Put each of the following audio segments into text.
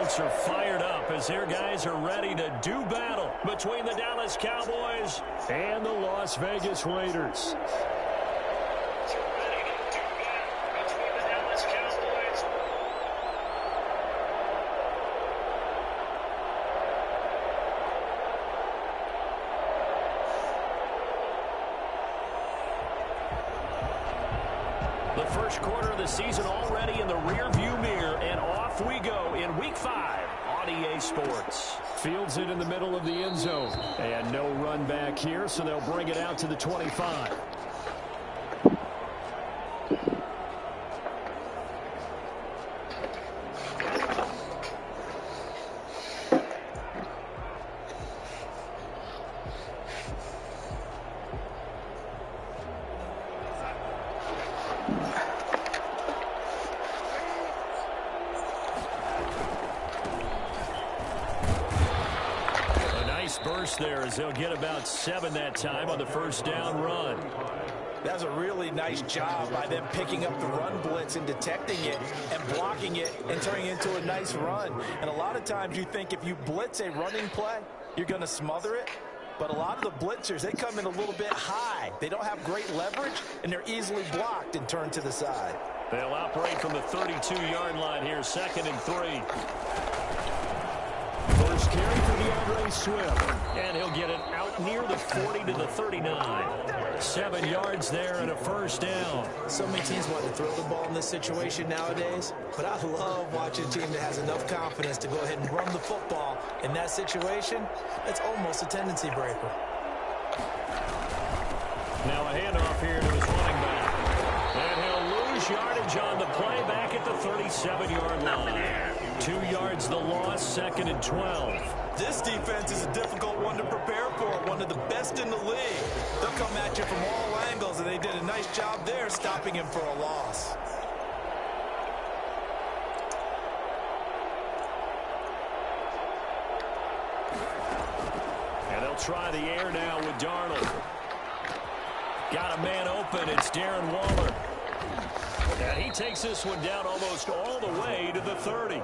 folks are fired up as their guys are ready to do battle between the Dallas Cowboys and the Las Vegas Raiders. The first quarter of the season already in the rearview mirror, and off we go in Week 5 on EA Sports. Fields it in the middle of the end zone. And no run back here, so they'll bring it out to the 25. Burst there as they'll get about 7 that time on the first down run. That's a really nice job by them picking up the run blitz and detecting it and blocking it and turning it into a nice run. And a lot of times you think if you blitz a running play, you're going to smother it. But a lot of the blitzers, they come in a little bit high. They don't have great leverage, and they're easily blocked and turned to the side. They'll operate from the 32-yard line here, 2nd and 3. First carry for DeAndre Swift, and he'll get it out near the 40 to the 39. 7 yards there and a first down. So many teams want to throw the ball in this situation nowadays, but I love watching a team that has enough confidence to go ahead and run the football. In that situation, it's almost a tendency breaker. Now a handoff here to his running back. And he'll lose yardage on the play back at the 37-yard line. 2 yards the loss, 2nd and 12. This defense is a difficult one to prepare for, one of the best in the league. They'll come at you from all angles, and they did a nice job there stopping him for a loss. And they'll try the air now with Darnold. Got a man open. It's Darren Waller. And he takes this one down almost all the way to the 30.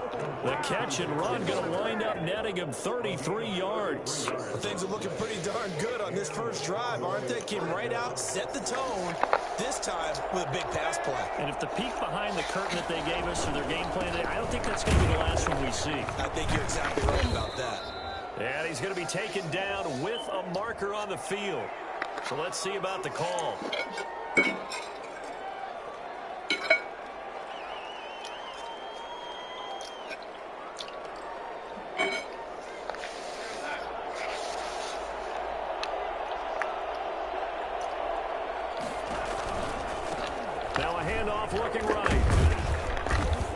The catch and run going to wind up netting him 33 yards. Well, things are looking pretty darn good on this first drive, aren't they? Came right out, set the tone, this time with a big pass play. And if the peek behind the curtain that they gave us for their game plan, I don't think that's going to be the last one we see. I think you're exactly right about that. And he's going to be taken down with a marker on the field. So let's see about the call. Now a handoff looking right.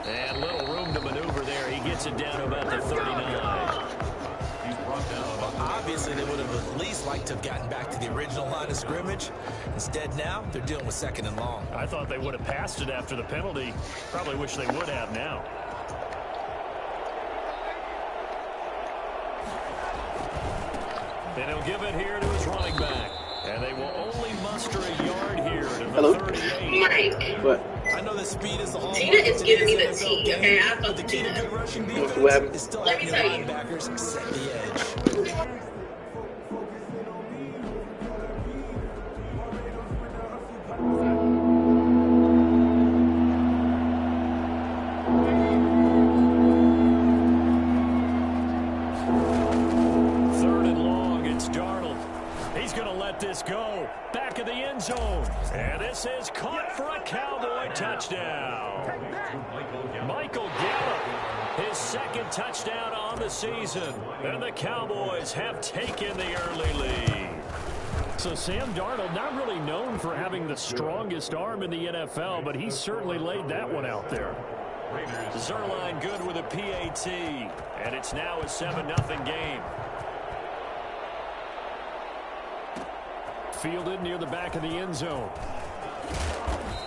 And little room to maneuver there. He gets it down to about the 39. Well, obviously, they would have at least liked to have gotten back to the original line of scrimmage. Instead, now, they're dealing with 2nd and long. I thought they would have passed it after the penalty. Probably wish they would have now. And he'll give it here to his running back. And they will only muster a yard here to the 38. Mike. What? I know that speed is the whole. Tina is giving me the tea, okay? I thought the key to good rushing defense is still Let me having tell the you. linebackers set the edge. This go back of the end zone, and this is caught for a Cowboy touchdown. Michael Gallup, his 2nd touchdown on the season, and the Cowboys have taken the early lead. So Sam Darnold, not really known for having the strongest arm in the NFL, but he certainly laid that one out there. Zerline good with a PAT, and it's now a 7-0 game. Fielded near the back of the end zone.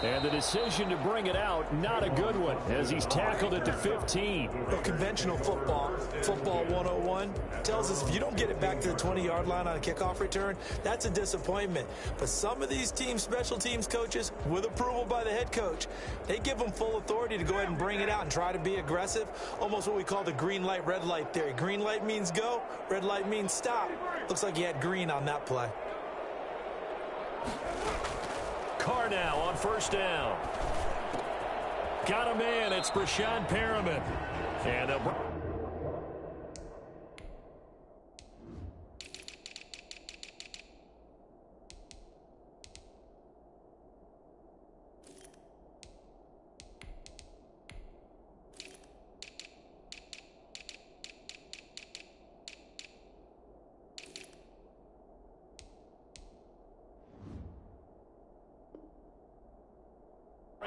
And the decision to bring it out, not a good one, as he's tackled at the 15. Well, conventional football 101, tells us if you don't get it back to the 20-yard line on a kickoff return, that's a disappointment. But some of these special teams coaches, with approval by the head coach, they give them full authority to go ahead and bring it out and try to be aggressive, almost what we call the green light, red light theory. Green light means go, red light means stop. Looks like he had green on that play. Carr now on first down. Got a man. It's Brashad Perriman. And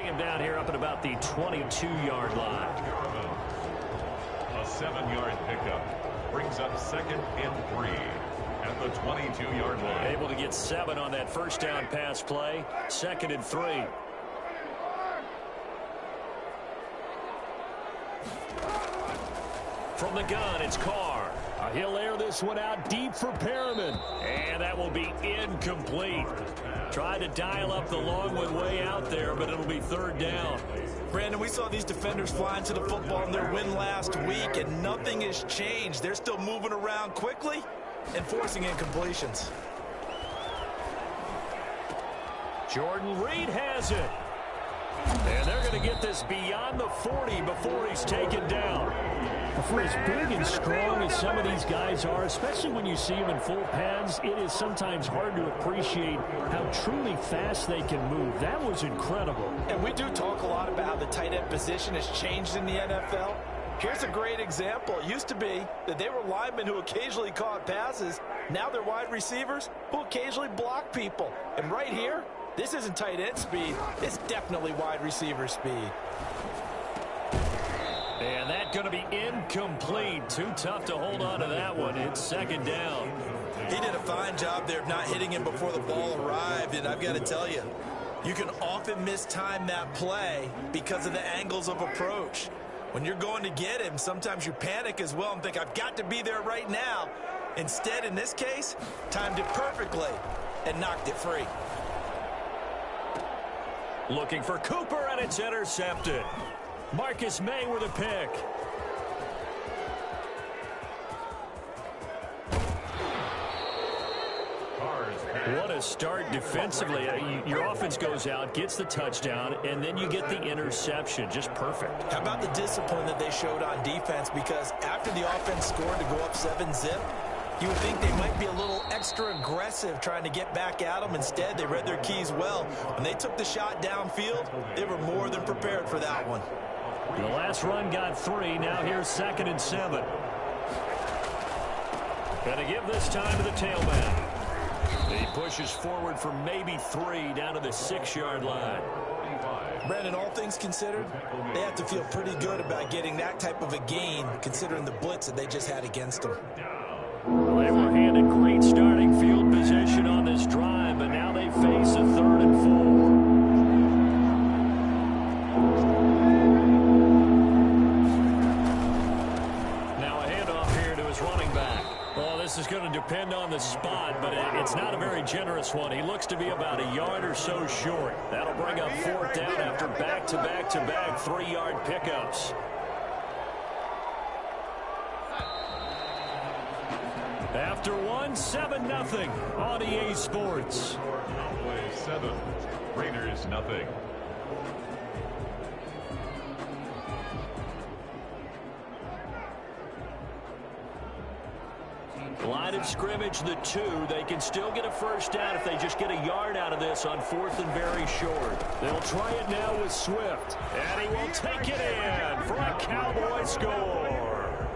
bring him down here up at about the 22-yard line. A 7-yard pickup brings up 2nd and 3 at the 22-yard line. Able to get 7 on that first down pass play. 2nd and 3. From the gun, it's Carr. He'll air this one out deep for Perriman. And that will be incomplete. Tried to dial up the long one way out there, but it'll be 3rd down. Brandon, we saw these defenders flying to the football in their win last week, and nothing has changed. They're still moving around quickly and forcing incompletions. Jordan Reed has it. And they're going to get this beyond the 40 before he's taken down. For as big and strong as some of these guys are, especially when you see them in full pads, it is sometimes hard to appreciate how truly fast they can move. That was incredible. And we do talk a lot about how the tight end position has changed in the NFL. Here's a great example. It used to be that they were linemen who occasionally caught passes. Now they're wide receivers who occasionally block people. And right here, this isn't tight end speed. It's definitely wide receiver speed. And that's going to be incomplete. Too tough to hold on to that one. It's 2nd down. He did a fine job there of not hitting him before the ball arrived. And I've got to tell you, you can often mistime that play because of the angles of approach. When you're going to get him, sometimes you panic as well and think, I've got to be there right now. Instead, in this case, timed it perfectly and knocked it free. Looking for Cooper, and it's intercepted. Marcus May with a pick. What a start defensively. Your offense goes out, gets the touchdown, and then you get the interception. Just perfect. How about the discipline that they showed on defense? Because after the offense scored to go up 7-zip, you would think they might be a little extra aggressive trying to get back at them. Instead, they read their keys well. When they took the shot downfield, they were more than prepared for that one. The last run got 3. Now here's 2nd and 7. Going to give this time to the tailback. He pushes forward for maybe 3 down to the 6-yard line. Brandon, all things considered, they have to feel pretty good about getting that type of a gain considering the blitz that they just had against them. Well, they were handed great starting field position on this drive, but now they face a 3rd and 4. This is going to depend on the spot, but it's not a very generous one. He looks to be about a yard or so short. That'll bring up 4th down after back-to-back-to-back 3-yard pickups. After 7-0 on EA Sports. Cowboys 7, Raiders nothing. Line of scrimmage, the 2. They can still get a first down if they just get a yard out of this on 4th and very short. They'll try it now with Swift. And he will take it in for a Cowboy score.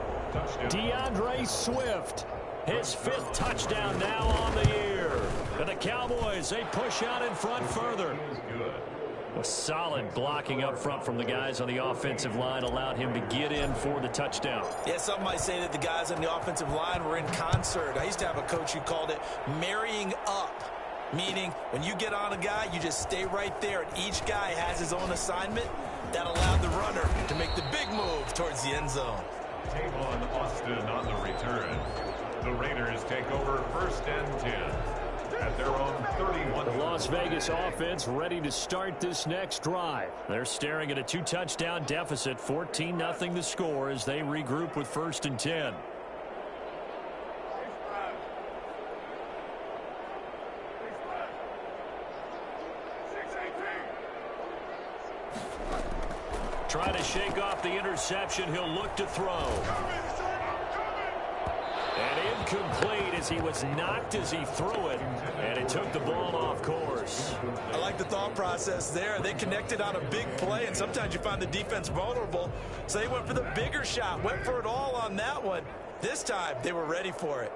DeAndre Swift, his 5th touchdown now on the year. And the Cowboys, they push out in front further. A solid blocking up front from the guys on the offensive line allowed him to get in for the touchdown. Yeah, some might say that the guys on the offensive line were in concert. I used to have a coach who called it marrying up. Meaning, when you get on a guy, you just stay right there, and each guy has his own assignment. That allowed the runner to make the big move towards the end zone. Tavon Austin on the return. The Raiders take over 1st and 10 at their own 31. The Las Vegas offense ready to start this next drive. They're staring at a 2-touchdown deficit, 14-0 the score as they regroup with 1st and 10. Trying to shake off the interception. He'll look to throw. And incomplete as he was knocked as he threw it. And it took the ball off course. I like the thought process there. They connected on a big play, and sometimes you find the defense vulnerable. So they went for the bigger shot, went for it all on that one. This time, they were ready for it.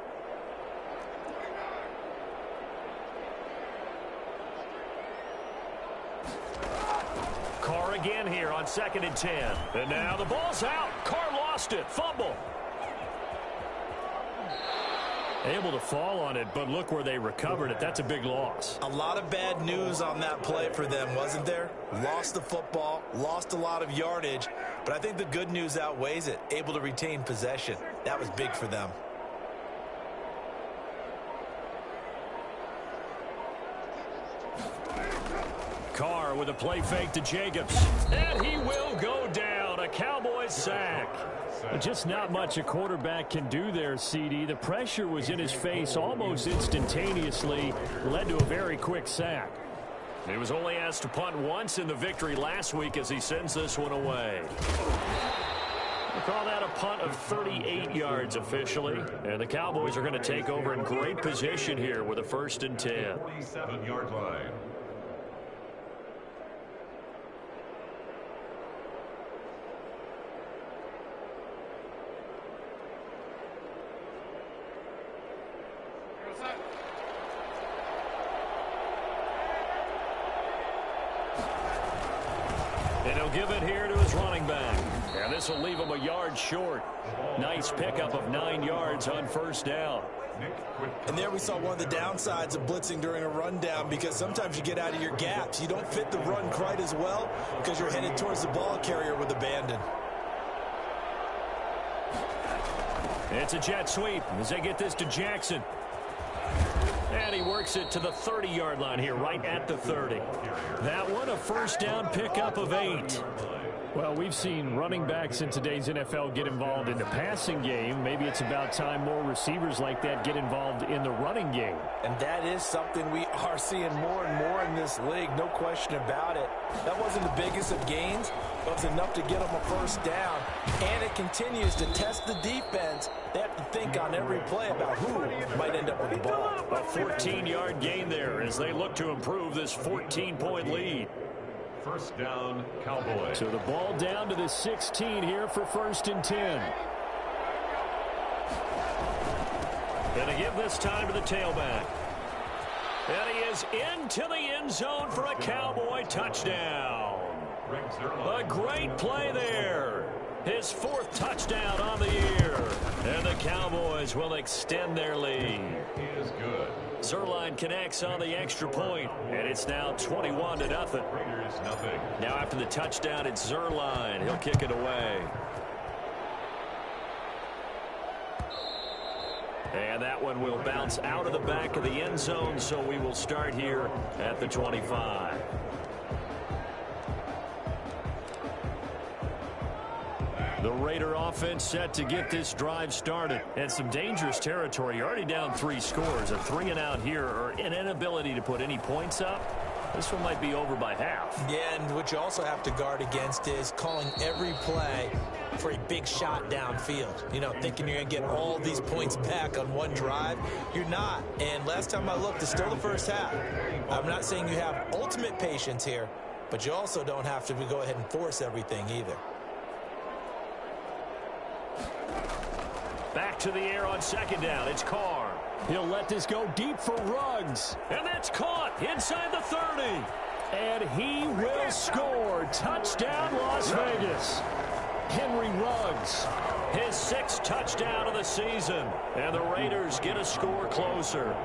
Carr again here on 2nd and 10. And now the ball's out. Carr lost it. Fumble. Able to fall on it, but look where they recovered it. That's a big loss. A lot of bad news on that play for them, wasn't there? Lost the football, lost a lot of yardage, but I think the good news outweighs it. Able to retain possession. That was big for them. Carr with a play fake to Jacobs. And he will go down. A Cowboys sack. Just not much a quarterback can do there, CD. The pressure was in his face almost instantaneously. Led to a very quick sack. He was only asked to punt once in the victory last week as he sends this one away. We call that a punt of 38 yards officially. And the Cowboys are going to take over in great position here with a 1st and 10. 47-yard line. And he'll give it here to his running back. And this will leave him a yard short. Nice pickup of 9 yards on 1st down. And there we saw one of the downsides of blitzing during a rundown, because sometimes you get out of your gaps. You don't fit the run quite as well because you're headed towards the ball carrier with abandon. It's a jet sweep as they get this to Jackson. And he works it to the 30-yard line here, right at the 30. That one, a 1st down pickup of 8. Well, we've seen running backs in today's NFL get involved in the passing game. Maybe it's about time more receivers like that get involved in the running game. And that is something we are seeing more and more in this league, no question about it. That wasn't the biggest of gains, but it was enough to get them a 1st down. And it continues to test the defense. They have to think on every play about who might end up with the ball. A 14-yard gain there as they look to improve this 14-point lead. 1st down, Cowboys. So the ball down to the 16 here for 1st and 10. Gonna give this time to the tailback. And he is into the end zone for a Cowboy touchdown. A great play there. His 4th touchdown on the year. And the Cowboys will extend their lead. He is good. Zerline connects on the extra point, and it's now 21-0. Raiders nothing. Now after the touchdown, it's Zerline. He'll kick it away. And that one will bounce out of the back of the end zone, so we will start here at the 25. The Raider offense set to get this drive started. And some dangerous territory. You're already down 3 scores. A 3-and-out here, or an inability to put any points up. This one might be over by half. Yeah, and what you also have to guard against is calling every play for a big shot downfield. You know, thinking you're going to get all these points back on one drive. You're not. And last time I looked, it's still the 1st half. I'm not saying you have ultimate patience here, but you also don't have to go ahead and force everything either. Back to the air on 2nd down. It's Carr. He'll let this go deep for Ruggs. And that's caught inside the 30. And he will score. Touchdown, Las Vegas. Henry Ruggs His 6th touchdown of the season. And the Raiders get a score closer.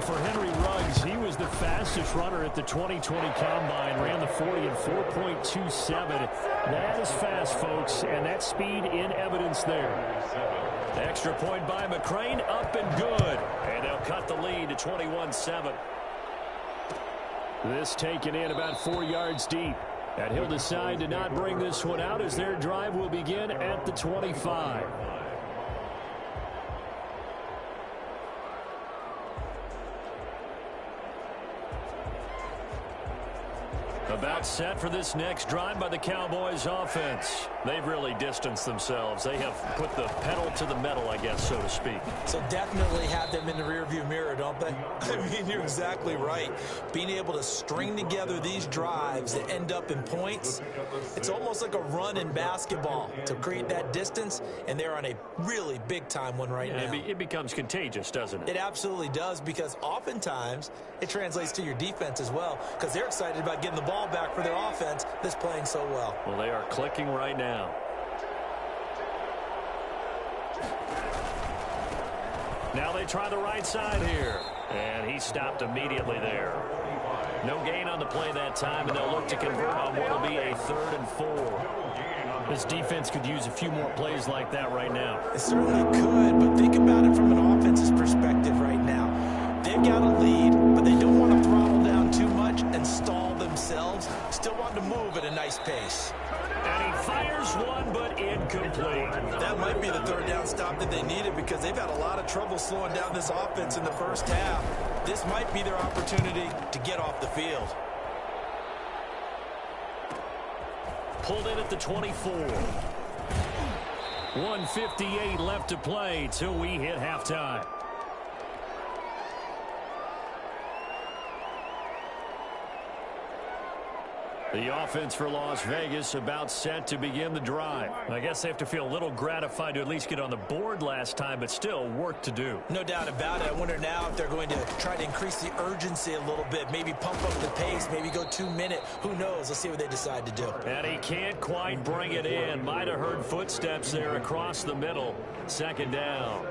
For Henry Ruggs, he was the fastest runner at the 2020 Combine. Ran the 40 in 4.27. That is fast, folks, and that speed in evidence there. Extra point by McCrane, up and good. And they'll cut the lead to 21-7. This taken in about 4 yards deep. And he'll decide to not bring this one out as their drive will begin at the 25. About set for this next drive by the Cowboys offense. They've really distanced themselves. They have put the pedal to the metal, I guess, so to speak. So definitely have them in the rearview mirror, don't they? I mean, you're exactly right. Being able to string together these drives that end up in points, it's almost like a run in basketball to create that distance, and they're on a really big-time one right now. It becomes contagious, doesn't it? It absolutely does, because oftentimes it translates to your defense as well, because they're excited about getting the ball back for their offense that's playing so well. Well, they are clicking right now. Now they try the right side here. And he stopped immediately there. No gain on the play that time, and they'll look to convert on what will be a 3rd and 4. This defense could use a few more plays like that right now. It certainly could, but think about it from an offense's perspective right now. They've got a lead, but they don't want to throttle down too much and stall themselves. Still want to move at a nice pace. And he fires one, but incomplete. That might be the 3rd down stop that they needed, because they've had a lot of trouble slowing down this offense in the first half. This might be their opportunity to get off the field. Pulled in at the 24. 1:58 left to play till we hit halftime. The offense for Las Vegas about set to begin the drive. I guess they have to feel a little gratified to at least get on the board last time, but still work to do. No doubt about it. I wonder now if they're going to try to increase the urgency a little bit, maybe pump up the pace, maybe go 2-minute. Who knows? Let's see what they decide to do. And he can't quite bring it in. Might have heard footsteps there across the middle. 2nd down.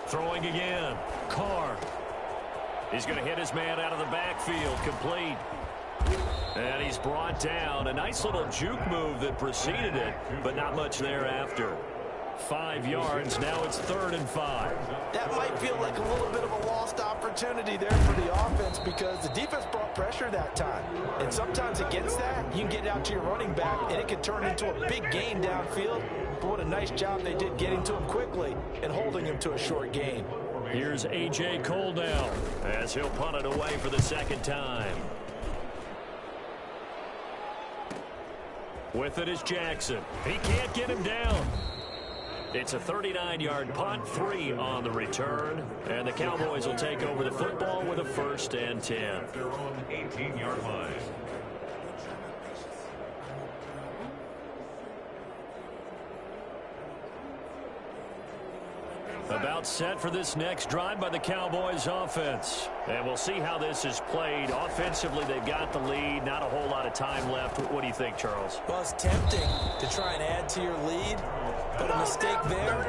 Throwing again. Carr. He's going to hit his man out of the backfield. Complete. And he's brought down. A nice little juke move that preceded it, but not much thereafter. 5 yards. Now it's 3rd and 5. That might feel like a little bit of a lost opportunity there for the offense, because the defense brought pressure that time. And sometimes against that, you can get out to your running back, and it can turn into a big gain downfield. But what a nice job they did getting to him quickly and holding him to a short gain. Here's A.J. Cole now as he'll punt it away for the 2nd time. With it is Jackson. He can't get him down. It's a 39-yard punt, 3 on the return. And the Cowboys will take over the football with a 1st and 10. Their own 18-yard line. About set for this next drive by the Cowboys offense. And we'll see how this is played. Offensively, they've got the lead. Not a whole lot of time left. What do you think, Charles? Well, it's tempting to try and add to your lead, but a mistake there,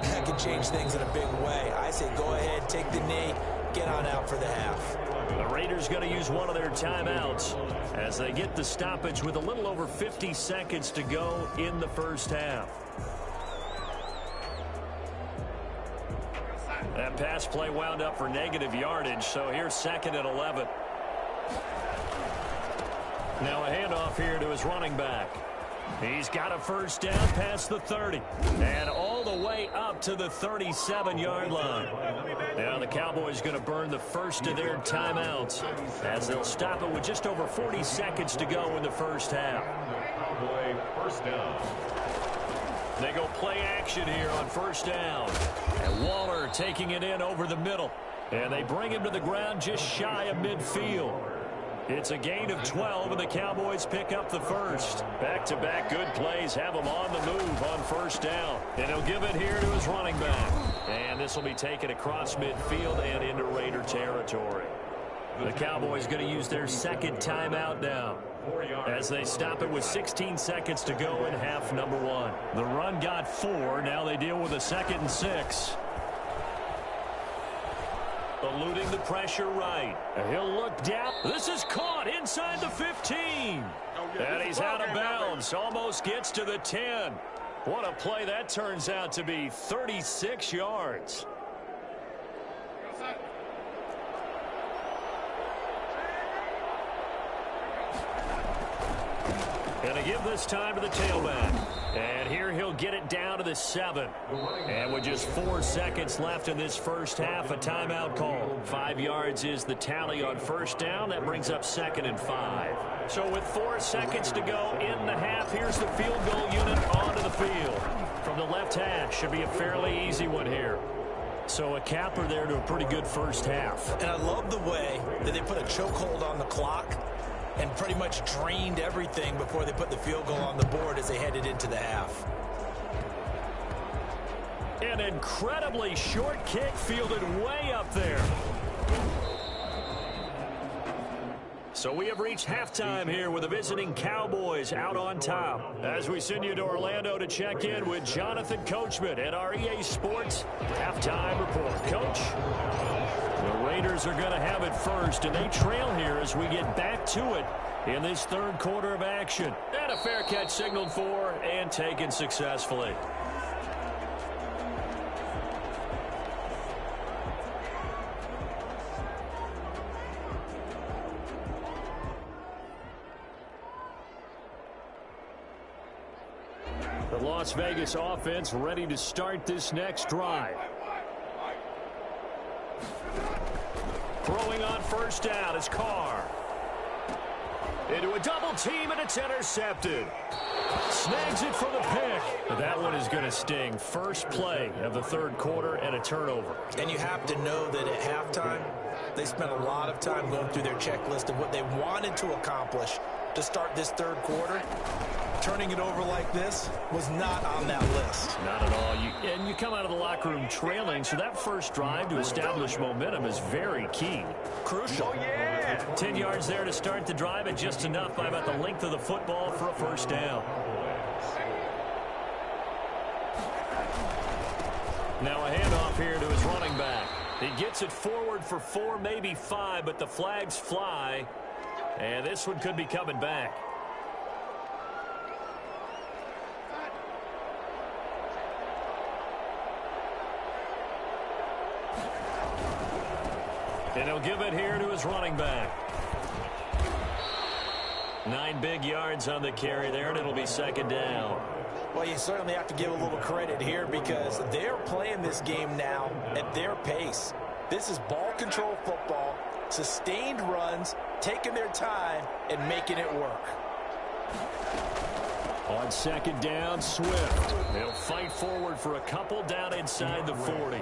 that could change things in a big way. I say go ahead, take the knee, get on out for the half. The Raiders going to use one of their timeouts as they get the stoppage with a little over 50 seconds to go in the first half. That pass play wound up for negative yardage, so here's 2nd and 11. Now a handoff here to his running back. He's got a 1st down past the 30 and all the way up to the 37-yard line. Now the Cowboys going to burn the first of their timeouts as they'll stop it with just over 40 seconds to go in the first half. Cowboy 1st down. They go play action here on 1st down. And Waller taking it in over the middle. And they bring him to the ground just shy of midfield. It's a gain of 12, and the Cowboys pick up the first. Back-to-back good plays have him on the move on first down. And he'll give it here to his running back. And this will be taken across midfield and into Raider territory. The Cowboys going to use their second timeout now, as they stop it with 16 seconds to go in half number one. The run got 4. Now they deal with a 2nd and 6. Eluding the pressure right. And he'll look down. This is caught inside the 15. And he's out of bounds. Almost gets to the 10. What a play that turns out to be. 36 yards. And to give this time to the tailback. And here he'll get it down to the 7. And with just 4 seconds left in this first half, a timeout call. 5 yards is the tally on first down. That brings up 2nd and 5. So with 4 seconds to go in the half, here's the field goal unit onto the field. From the left hash, should be a fairly easy one here. So a capper there to a pretty good first half. And I love the way that they put a chokehold on the clock and pretty much drained everything before they put the field goal on the board as they headed into the half. An incredibly short kick fielded way up there. So we have reached halftime here with the visiting Cowboys out on top. As we send you to Orlando to check in with Jonathan Coachman at our EA Sports Halftime Report. Coach? The Raiders are going to have it first, and they trail here as we get back to it in this third quarter of action. And a fair catch signaled for and taken successfully. The Las Vegas offense ready to start this next drive. Throwing on first down is Carr. Into a double team, and it's intercepted. Snags it for the pick. That one is going to sting. First play of the third quarter and a turnover. And you have to know that at halftime, they spent a lot of time going through their checklist of what they wanted to accomplish to start this third quarter. Turning it over like this was not on that list. Not at all. And you come out of the locker room trailing, so that first drive to establish momentum is very key. Crucial. Oh, yeah. 10 yards there to start the drive, and just enough by about the length of the football for a first down. Now a handoff here to his running back. He gets it forward for 4, maybe 5, but the flags fly, and this one could be coming back. And he'll give it here to his running back. 9 big yards on the carry there, and it'll be second down. Well, you certainly have to give a little credit here because they're playing this game now at their pace. This is ball control football, sustained runs, taking their time, and making it work. On second down, Swift. They'll fight forward for a couple down inside the 40.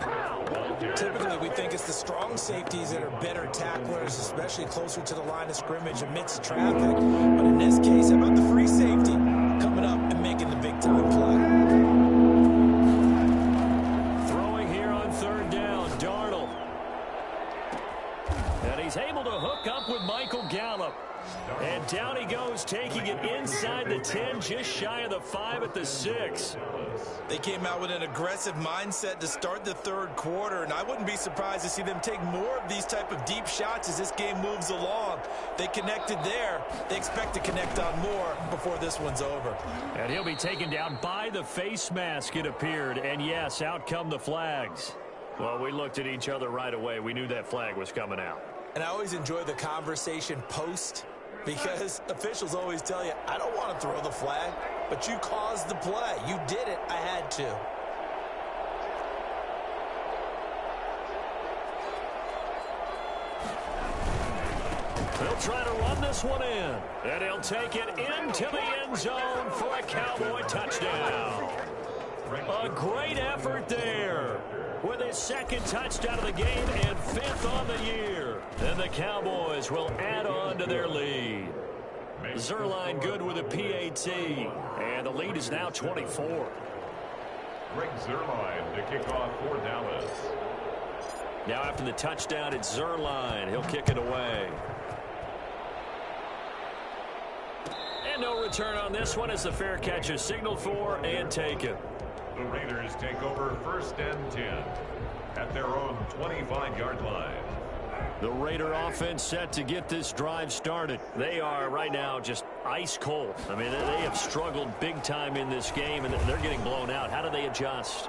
Typically, we think it's the strong safeties that are better tacklers, especially closer to the line of scrimmage amidst traffic. But in this case, how about the free safety coming up and making the big-time play? Throwing here on third down, Darnold. And he's able to hook up with Michael Gallup. And down he goes, taking it inside the 10, just shy of the 5 at the 6. They came out with an aggressive mindset to start the third quarter, and I wouldn't be surprised to see them take more of these type of deep shots as this game moves along. They connected there. They expect to connect on more before this one's over. And he'll be taken down by the face mask, it appeared. And yes, out come the flags. Well, we looked at each other right away. We knew that flag was coming out. And I always enjoy the conversation post, because officials always tell you, I don't want to throw the flag, but you caused the play. You did it. I had to. They'll try to run this one in. And he'll take it into the end zone for a Cowboy touchdown. A A great effort there with his second touchdown of the game and 5th on the year. And the Cowboys will add on to their lead. Zerline good with a PAT, and the lead is now 24. Greg Zerline to kick off for Dallas. Now after the touchdown, it's Zerline. He'll kick it away. And no return on this one as the fair catch is signaled for and taken. The Raiders take over 1st and 10 at their own 25-yard line. The Raider offense set to get this drive started. They are right now just ice cold. I mean, they have struggled big time in this game, and they're getting blown out. How do they adjust?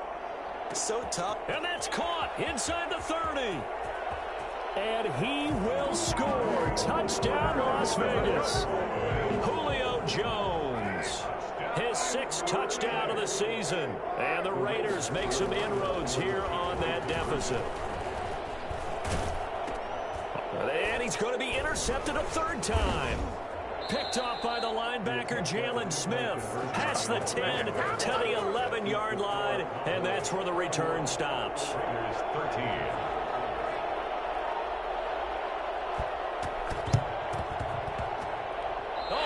So tough. And that's caught inside the 30. And he will score. Touchdown, Las Vegas. Julio Jones. His 6th touchdown of the season. And the Raiders make some inroads here on that deficit. And he's going to be intercepted a 3rd time. Picked off by the linebacker, Jalen Smith. Past the 10 to the 11-yard line. And that's where the return stops. Raiders 13.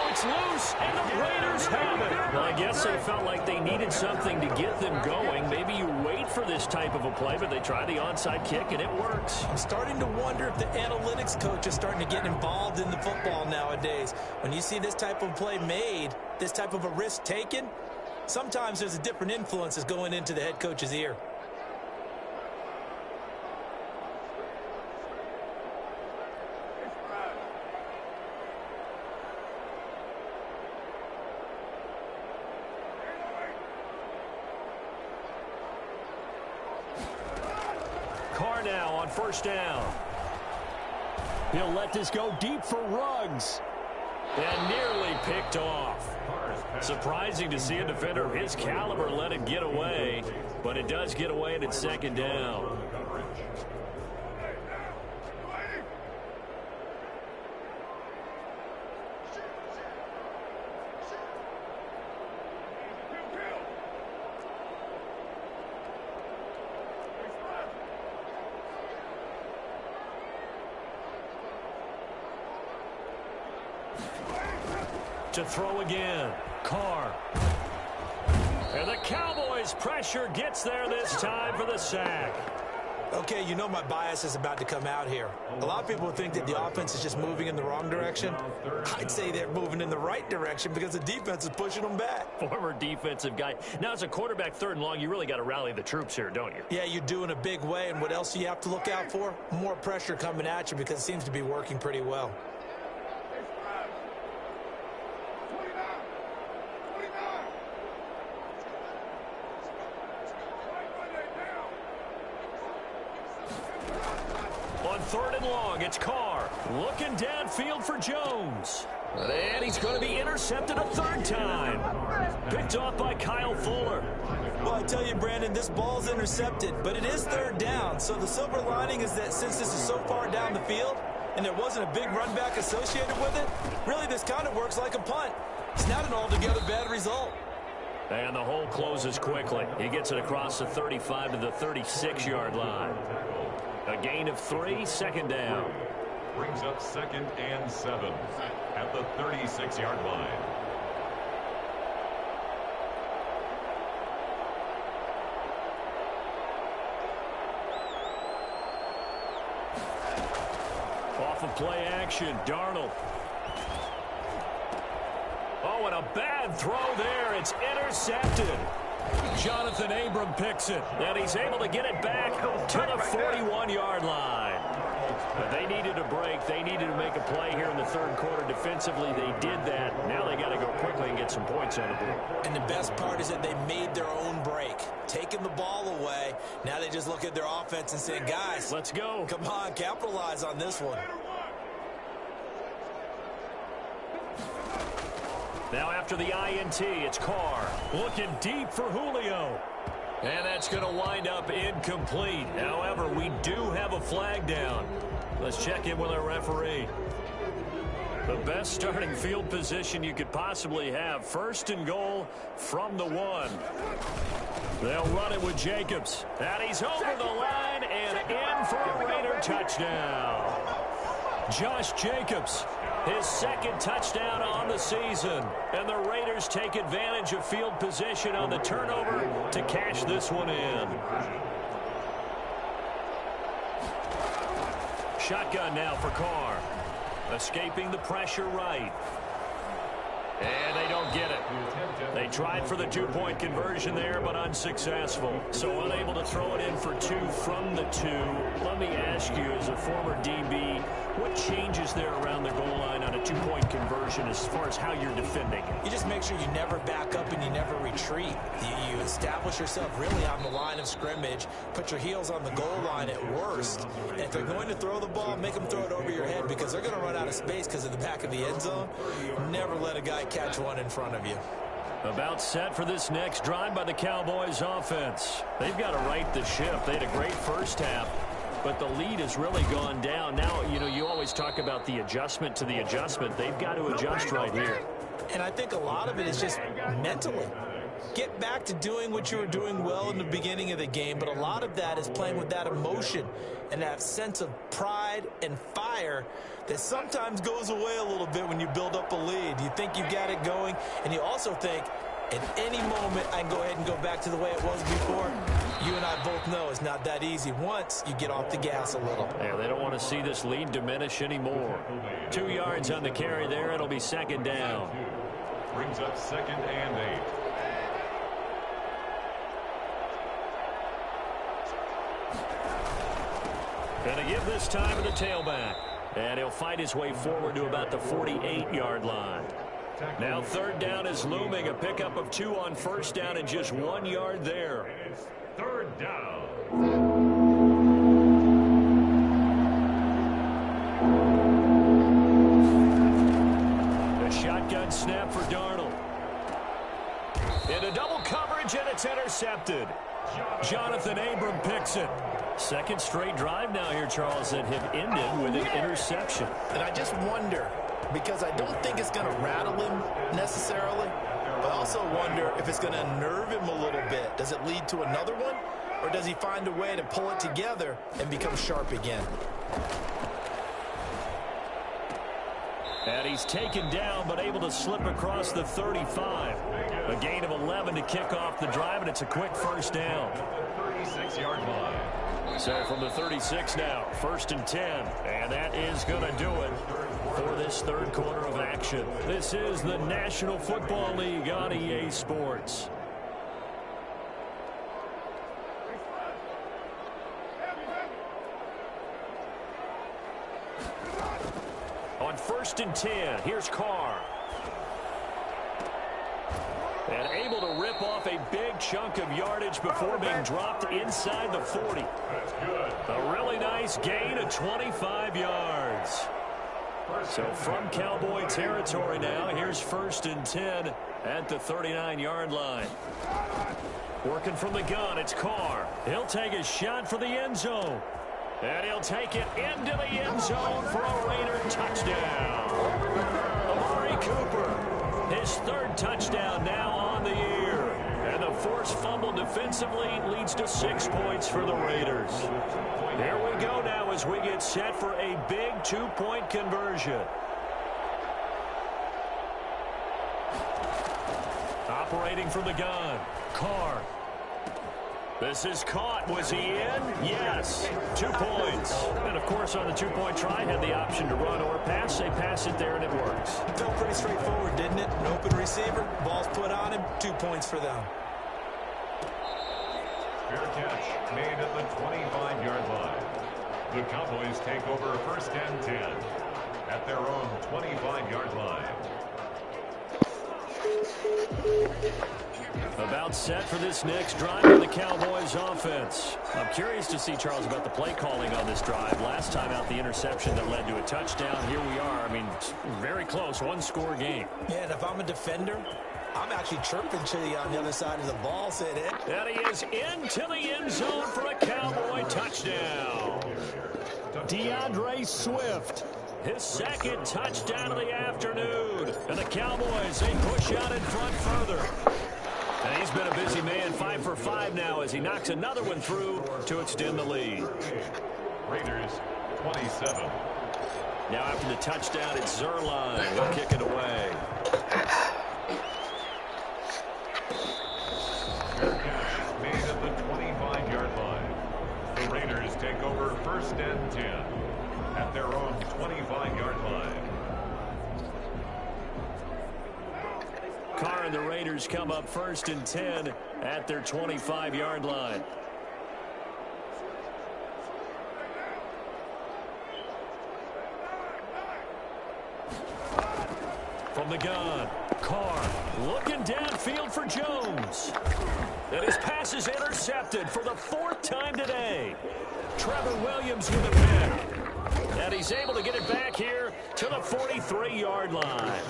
It's loose, and the Raiders have it. Well, I guess they felt like they needed something to get them going. Maybe you wait for this type of a play, but they try the onside kick, and it works. I'm starting to wonder if the analytics coach is starting to get involved in the football nowadays. When you see this type of play made, this type of a risk taken, sometimes there's a different influences going into the head coach's ear. Carr now on 1st down. He'll let this go deep for Ruggs. And nearly picked off. Surprising to see a defender of his caliber let it get away. But it does get away, and it's 2nd down. To throw again. Carr. And the Cowboys' pressure gets there this time for the sack. Okay, you know my bias is about to come out here. A lot of people think that the offense is just moving in the wrong direction. I'd say they're moving in the right direction because the defense is pushing them back. Former defensive guy. Now, as a quarterback 3rd and long, you really got to rally the troops here, don't you? Yeah, you do in a big way. And what else do you have to look out for? More pressure coming at you because it seems to be working pretty well. On 3rd and long, it's Carr. Looking downfield for Jones. And he's going to be intercepted a 3rd time. Picked off by Kyle Fuller. Well, I tell you, Brandon, this ball's intercepted, but it is 3rd down. So the silver lining is that since this is so far down the field and there wasn't a big run back associated with it, really this kind of works like a punt. It's not an altogether bad result. And the hole closes quickly. He gets it across the 35 to the 36-yard line. A gain of 3, 2nd down. Brings up 2nd and 7 at the 36-yard line. Off of play action, Darnold. Oh, and a bad throw there. It's intercepted. Jonathan Abram picks it, and he's able to get it back to the 41-yard line. But they needed a break. They needed to make a play here in the 3rd quarter. Defensively, they did that. Now they got to go quickly and get some points on the board. And the best part is that they made their own break, taking the ball away. Now they just look at their offense and say, guys, let's go. Come on, capitalize on this one. Now after the INT, it's Carr. Looking deep for Julio. And that's going to wind up incomplete. However, we do have a flag down. Let's check in with our referee. The best starting field position you could possibly have. 1st and goal from the 1. They'll run it with Jacobs. And he's over the line and in for a Raider touchdown. Josh Jacobs, his second touchdown on the season. And the Raiders take advantage of field position on the turnover to cash this one in. Shotgun now for Carr. Escaping the pressure right. And they don't get it. They tried for the two-point conversion there, but unsuccessful. So unable to throw it in for two from the two. Let me ask you, as a former DB, what changes there around the goal line on a two-point conversion as far as how you're defending? You just make sure you never back up and you never retreat. You establish yourself really on the line of scrimmage, put your heels on the goal line at worst. And if they're going to throw the ball, make them throw it over your head because they're going to run out of space because of the back of the end zone. Never let a guy catch one in front of you. About set for this next drive by the Cowboys offense. They've got to right the ship. They had a great first half, but the lead has really gone down. Now, you always talk about the adjustment to the adjustment. They've got to adjust right here. And I think a lot of it is just mentally. Get back to doing what you were doing well in the beginning of the game, but a lot of that is playing with that emotion and that sense of pride and fire that sometimes goes away a little bit when you build up a lead. You think you've got it going, and you also think, at any moment, I can go ahead and go back to the way it was before. You and I both know it's not that easy once you get off the gas a little. Yeah, they don't want to see this lead diminish anymore. 2 yards on the carry there. It'll be second down. Brings up 2nd and 8. Going to give this time to the tailback. And he'll fight his way forward to about the 48-yard line. Now 3rd down is looming. A pickup of 2 on 1st down and just 1 yard there. It's 3rd down. A shotgun snap for Darnold. Into double coverage, and it's intercepted. Jonathan Abram picks it. Second straight drive now here, Charles, that have ended with an interception. And I just wonder, because I don't think it's going to rattle him necessarily, but I also wonder if it's going to unnerve him a little bit. Does it lead to another one, or does he find a way to pull it together and become sharp again? And he's taken down, but able to slip across the 35. A gain of 11 to kick off the drive, and it's a quick first down. 36-yard line. So from the 36 now, 1st and 10. And that is going to do it for this 3rd quarter of action. This is the National Football League on EA Sports. On 1st and 10, here's Carr. And able to rip off a big chunk of yardage before being dropped inside the 40. That's good. A really nice gain of 25 yards. So from Cowboy territory now, here's 1st and 10 at the 39-yard line. Working from the gun, it's Carr. He'll take a shot for the end zone. And he'll take it into the end zone for a Raider touchdown. Amari Cooper, his 3rd touchdown now on the year. And the forced fumble defensively leads to 6 points for the Raiders. Here we go now as we get set for a big 2-point conversion. Operating from the gun, Carr. This is caught. Was he in? Yes. 2 points. And, of course, on the 2-point try, had the option to run or pass. They pass it there, and it works. Felt pretty straightforward, didn't it? An open receiver, ball's put on him, 2 points for them. Fair catch made at the 25-yard line. The Cowboys take over 1st and 10 at their own 25-yard line. About set for this next drive of the Cowboys offense. I'm curious to see, Charles, about the play calling on this drive. Last time out, the interception that led to a touchdown. Here we are. I mean, very close, 1-score game. Yeah, and if I'm a defender, I'm actually chirping to you on the other side of the ball, saying it. And he is into the end zone for a Cowboy touchdown. DeAndre Swift, his 2nd touchdown of the afternoon. And the Cowboys, they push out in front further. And he's been a busy man, 5 for 5 now as he knocks another one through to extend the lead. Raiders 27. Now after the touchdown, it's Zerline. He'll kick it away. Made at the 25-yard line. The Raiders take over 1st and 10 at their own 25-yard line. Carr and the Raiders come up 1st and 10 at their 25-yard line. From the gun, Carr looking downfield for Jones. And his pass is intercepted for the 4th time today. Trevor Williams with a pick. And he's able to get it back here to the 43-yard line.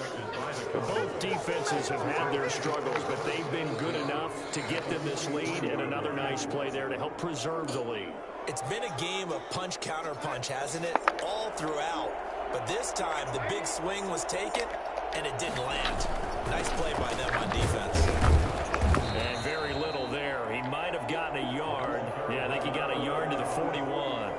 Both defenses have had their struggles, but they've been good enough to get them this lead, and another nice play there to help preserve the lead. It's been a game of punch-counter-punch, hasn't it? All throughout. But this time, the big swing was taken, and it didn't land. Nice play by them on defense. And very little there. He might have gotten a yard. Yeah, I think he got a yard to the 41.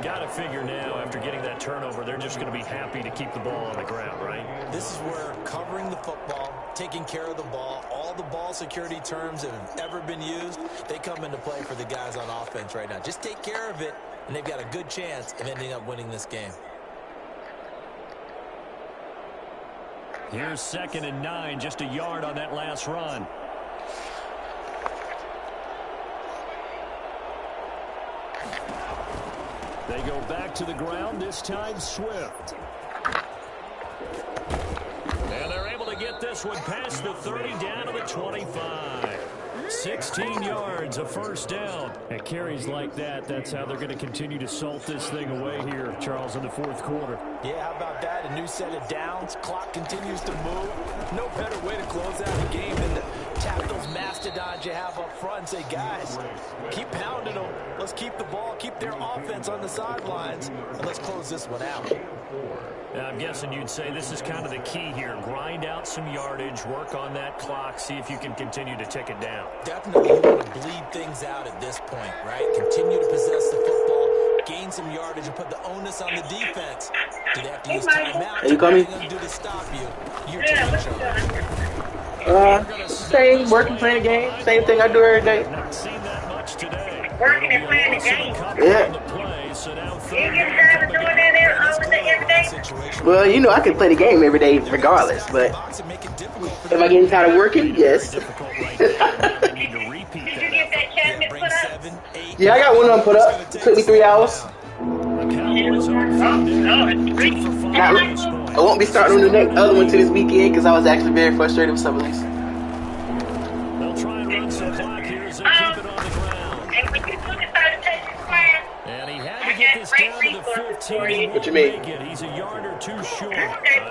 Got to figure now, after getting that turnover, they're just going to be happy to keep the ball on the ground, right? This is where covering the football, taking care of the ball, all the ball security terms that have ever been used, they come into play for the guys on offense right now. Just take care of it, and they've got a good chance of ending up winning this game. Here's 2nd and 9, just a yard on that last run. They go back to the ground, this time Swift. And they're able to get this one past the 30 down to the 25. 16 yards, a 1st down. And carries like that, that's how they're going to continue to salt this thing away here, Charles, in the 4th quarter. Yeah, how about that? A new set of downs. Clock continues to move. No better way to close out a game than to tap those mastodons you have up front and say, guys, keep pounding them. Let's keep the ball, keep their offense on the sidelines, and let's close this one out. I'm guessing you'd say this is kind of the key here. Grind out some yardage, work on that clock, see if you can continue to tick it down. Definitely, you want to bleed things out at this point, right? Continue to possess the football, gain some yardage, and put the onus on the defense. Do they have to use timeout? Are you coming? What are they going to do to stop you? You're taking charge. Same, working, playing the game. Same thing I do every day. Not seen that much today. Working and playing the game. Yeah. So now You get tired of doing that all day, every day? Well, you know, I can play the game every day regardless, but am I getting tired of working? Yes. Did you get that cabinet put up? Yeah, I got one of them put up. It took me 3 hours. I won't be starting on the next other one to this weekend because I was actually very frustrated with some of these. They'll try and run some clock here as they keep it on the ground. And when you took it out of Texas class, And he had to get this down to the 15. What you mean? He's a yard or two short.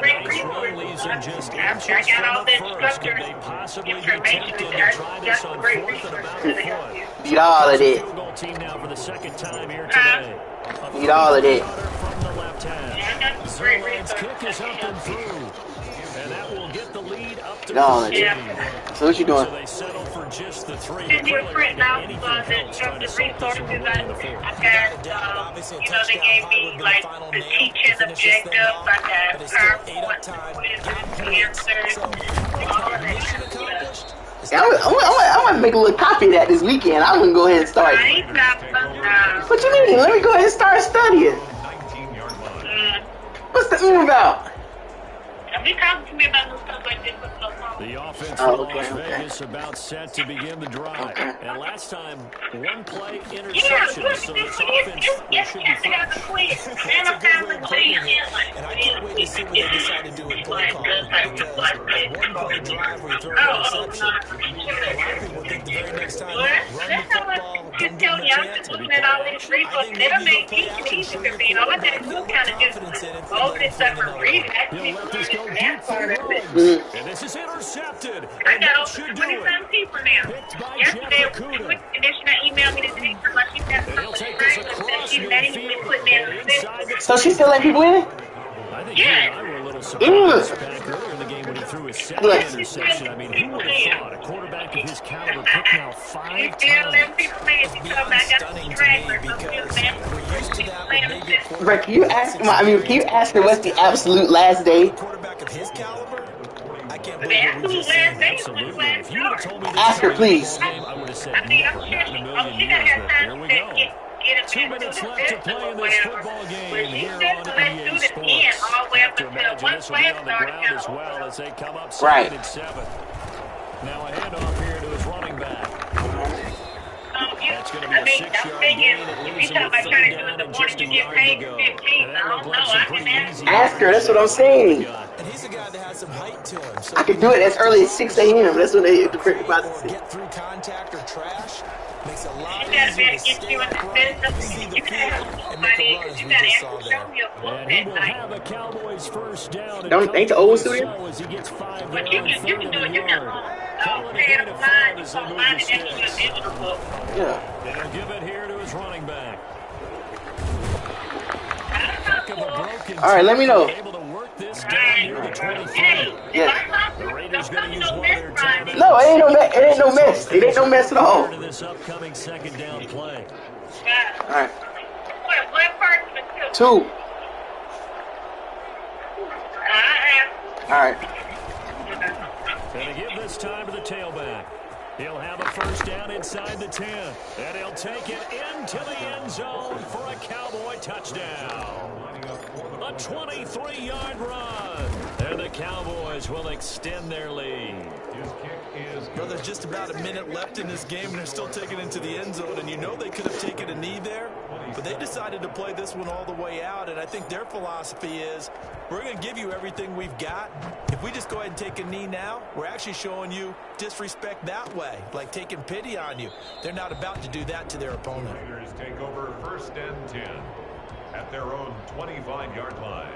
great Nice run leaves him just After inches I got all from the that first. structure, Could they possibly be information tempted to there, try this that's on great 4th and about resources the to help you. foot? Beat all of that. Field goal team now for the 2nd time here today. Beat all of that. From the left hand. Yeah, I got some great Zerline's resources kick is to up and help you. through. And that will get the lead up to Beat all of 15. that. So what you doing? So they settle for just the 3. Send you a print now so that instructive resources. I got, they gave me like the teaching objectives. I got PowerPoint quizzes, answers, all of that. Yeah, I want to make a little copy of that this weekend. I'm going to go ahead and start. I ain't got What you mean? Let me go ahead and start studying. 19-yard line. What's the about? Be talking to me about new stuff like this. The offense for Las Vegas about set to begin the drive. And last time, one play interception. So this offense should be fresh. And I can't wait to see what they decide to do with play calling, because one play drive where you throw an interception, a lot of people think the very next time, run the football, don't give them a chance. I think maybe they'll play out and show you a little confidence in it, and He'll let this go deep for the runs. And this is intercepted. I And got that over should do 27 it. people now. Picked by Yesterday, Jeff Okuda. with conditioner emailed me today for my she's got And he'll something take this right. across She's letting me midfield put down and the inside the So she's still letting people in? I think you and I were a little surprised back earlier in the game when he threw his second interception. I mean, who would have thought a quarterback of his caliber picked now 5 times? It's beyond stunning to me because we're used to that with maybe a quarterback. Right, can you ask her what's the absolute last day? A quarterback of his caliber? I can't believe what we just said. Absolutely. If you would have told me this Ask her, please. game, I would have said never, not in a million years, but here we go. 2 minutes left to play in this football game here on EA Sports. I have to imagine this will be on the ground as well as they come up 2nd and 7. Now a handoff here to his running back. That's going to be a 6-yard gain. It leaves him with 3rd down and just a yard to go. And that looked like some pretty easy. Ask her, that's what I'm saying. And he's a guy that has some height to him. So I can do it as early as 6 a.m. That's when they about to see. Get through contact or trash. Makes it a lot easier to stay upright, see the field, and make a run as we just saw there. And he will have a Cowboys 1st down. Ain't the old suit here? As he gets 5 there on 3rd and a yard. Calling a gain of 5 as they move the sticks. Yeah. And he'll give it here to his running back. Heck of a broken All right, let me know. able to work this down near the 23. Yeah. The Raiders going to use one of their timeouts. No, it ain't no mess. It ain't no mess at all. To this upcoming 2nd down play. All right. 2. All right. Going to give this time to the tailback. He'll have a 1st down inside the 10. And he'll take it into the end zone for a Cowboy touchdown. A 23-yard run. And the Cowboys will extend their lead. Well, there's just about a minute left in this game, and they're still taking it into the end zone. And you know they could have taken a knee there, but they decided to play this one all the way out. And I think their philosophy is, we're going to give you everything we've got. If we just go ahead and take a knee now, we're actually showing you disrespect that way, like taking pity on you. They're not about to do that to their opponent. Raiders take over 1st and 10 at their own 25-yard line.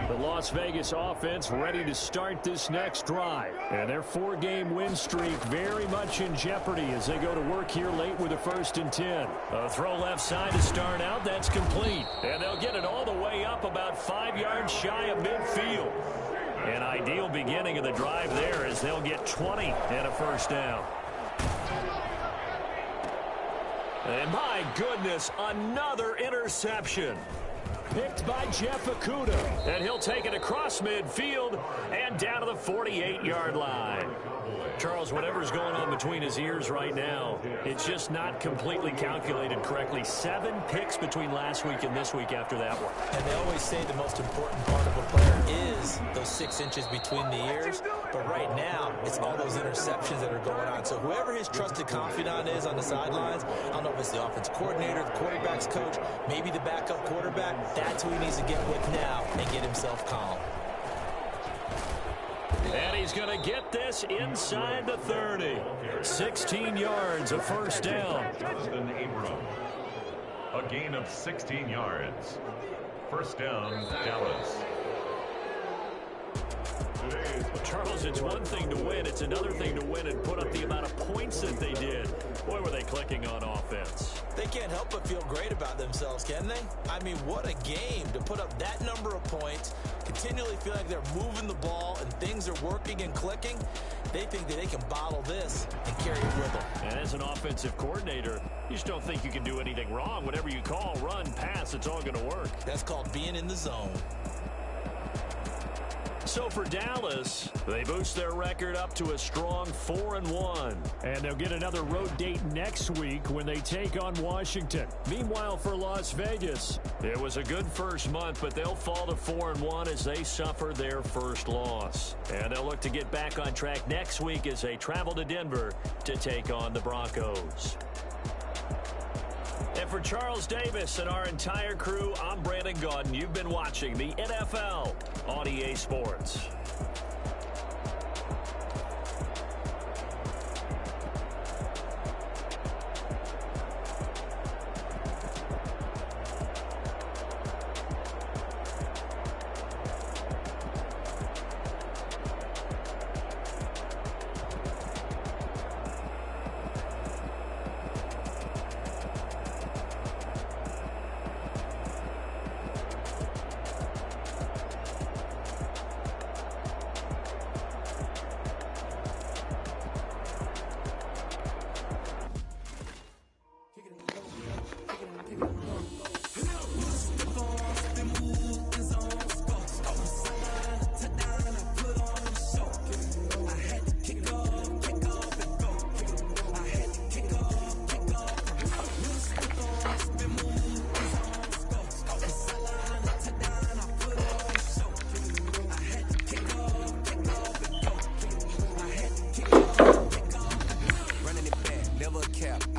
The Las Vegas offense ready to start this next drive. And their 4-game win streak very much in jeopardy as they go to work here late with a 1st and 10. A throw left side to start out. That's complete. And they'll get it all the way up about 5 yards shy of midfield. An ideal beginning of the drive there as they'll get 20 and a 1st down. And my goodness, another interception. Picked by Jeff Okudah. And he'll take it across midfield and down to the 48-yard line. Charles, whatever's going on between his ears right now, it's just not completely calculated correctly. 7 picks between last week and this week after that one. And they always say the most important part of a player is those 6 inches between the ears. But right now, it's all those interceptions that are going on. So whoever his trusted confidant is on the sidelines, I don't know if it's the offense coordinator, the quarterback's coach, maybe the backup quarterback, that's who he needs to get with now and get himself calm. And he's going to get this inside the 30. 16 yards, a 1st down. A gain of 16 yards. 1st down, Dallas. Charles, it's one thing to win. It's another thing to win and put up the amount of points that they did. Boy, were they clicking on offense. They can't help but feel great about themselves, can they? I mean, what a game to put up that number of points, continually feel like they're moving the ball and things are working and clicking. They think that they can bottle this and carry it with them. And as an offensive coordinator, you just don't think you can do anything wrong. Whatever you call, run, pass, it's all going to work. That's called being in the zone. So for Dallas, they boost their record up to a strong 4-1. And they'll get another road date next week when they take on Washington. Meanwhile, for Las Vegas, it was a good first month, but they'll fall to 4-1 as they suffer their first loss. And they'll look to get back on track next week as they travel to Denver to take on the Broncos. And for Charles Davis and our entire crew, I'm Brandon Gaudin. You've been watching the NFL on EA Sports.